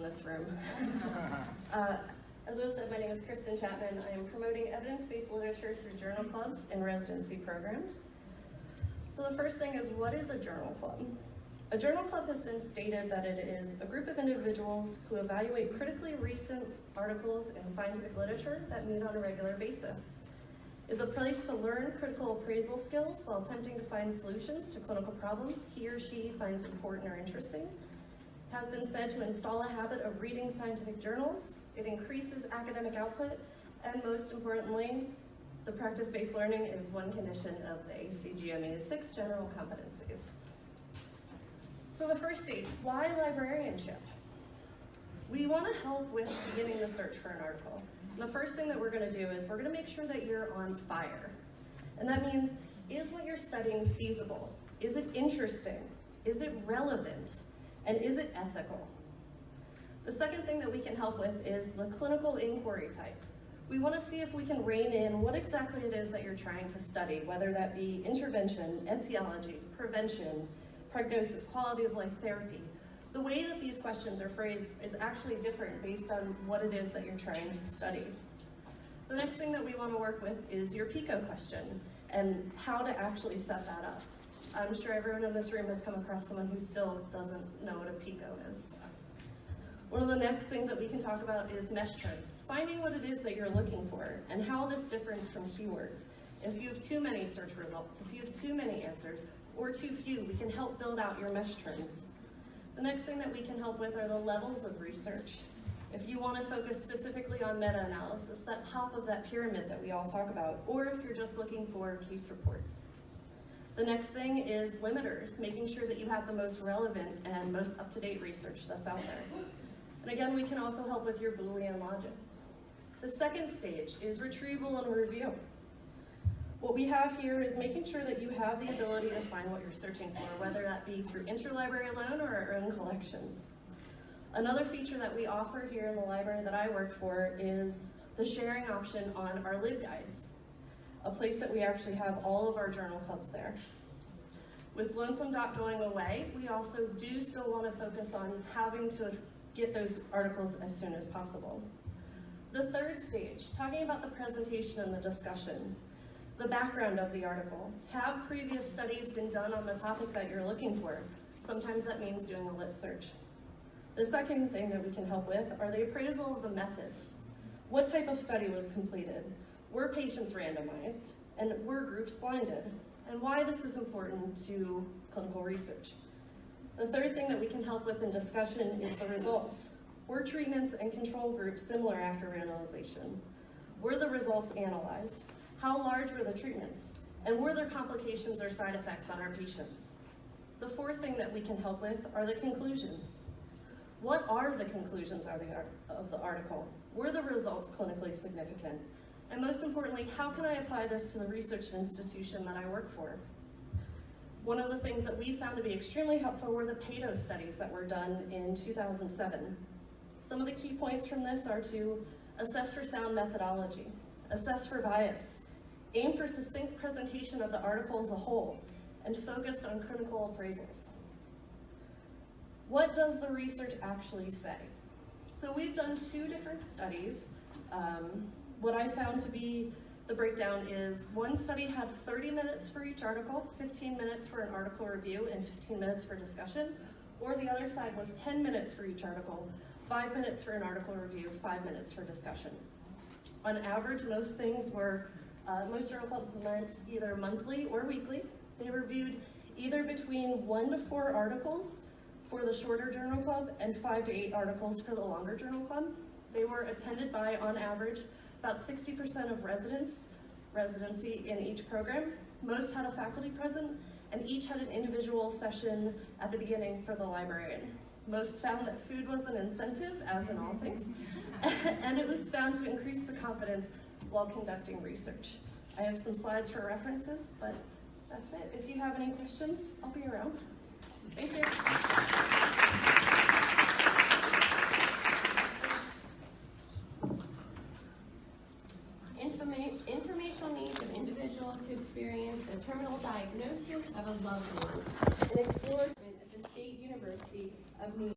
this room. As was said, my name is Kristen Chapman. I am promoting evidence-based literature through journal clubs and residency programs. So the first thing is, what is a journal club? A journal club has been stated that it is a group of individuals who evaluate critically recent articles in scientific literature that meet on a regular basis. Is a place to learn critical appraisal skills while attempting to find solutions to clinical problems he or she finds important or interesting. Has been said to install a habit of reading scientific journals. It increases academic output, and most importantly, the practice-based learning is one condition of the ACGME's 6 general competencies. So the first stage, why librarianship? We want to help with beginning the search for an article. And the first thing that we're going to do is we're going to make sure that you're on fire. And that means, is what you're studying feasible? Is it interesting? Is it relevant? And is it ethical? The second thing that we can help with is the clinical inquiry type. We want to see if we can rein in what exactly it is that you're trying to study, whether that be intervention, etiology, prevention, prognosis, quality of life therapy. The way that these questions are phrased is actually different based on what it is that you're trying to study. The next thing that we want to work with is your PICO question and how to actually set that up. I'm sure everyone in this room has come across someone who still doesn't know what a PICO is. One of the next things that we can talk about is mesh terms, finding what it is that you're looking for and how this differs from keywords. If you have too many search results, if you have too many answers, or too few, we can help build out your mesh terms. The next thing that we can help with are the levels of research. If you want to focus specifically on meta-analysis, that top of that pyramid that we all talk about, or if you're just looking for case reports. The next thing is limiters, making sure that you have the most relevant and most up-to-date research that's out there. And again, we can also help with your Boolean logic. The second stage is retrieval and review. What we have here is making sure that you have the ability to find what you're searching for, whether that be through interlibrary alone or our own collections. Another feature that we offer here in the library that I work for is the sharing option on our LibGuides, a place that we actually have all of our journal clubs there. With Lonesome Dot going away, we also do still want to focus on having to get those articles as soon as possible. The third stage, talking about the presentation and the discussion. The background of the article. Have previous studies been done on the topic that you're looking for? Sometimes that means doing a lit search. The second thing that we can help with are the appraisal of the methods. What type of study was completed? Were patients randomized? And were groups blinded? And why this is important to clinical research. The third thing that we can help with in discussion is the results. Were treatments and control groups similar after randomization? Were the results analyzed? How large were the treatments? And were there complications or side effects on our patients? The fourth thing that we can help with are the conclusions. What are the conclusions of the article? Were the results clinically significant? And most importantly, how can I apply this to the research institution that I work for? One of the things that we found to be extremely helpful were the PATO studies that were done in 2007. Some of the key points from this are to assess for sound methodology, assess for bias, aim for succinct presentation of the article as a whole, and focused on critical appraisals. What does the research actually say? So we've done 2 different studies. What I found to be the breakdown is one study had 30 minutes for each article, 15 minutes for an article review, and 15 minutes for discussion, or the other side was 10 minutes for each article, 5 minutes for an article review, 5 minutes for discussion. On average, most journal clubs met either monthly or weekly. They reviewed either between 1 to 4 articles for the shorter journal club and 5 to 8 articles for the longer journal club. They were attended by, on average, about 60% of residency in each program. Most had a faculty present, and each had an individual session at the beginning for the librarian. Most found that food was an incentive, as in all things, and it was found to increase the confidence while conducting research. I have some slides for references, but that's it. If you have any questions, I'll be around. Thank you. Informational needs of individuals who experience a terminal diagnosis of a loved one and explore at the State University of New York.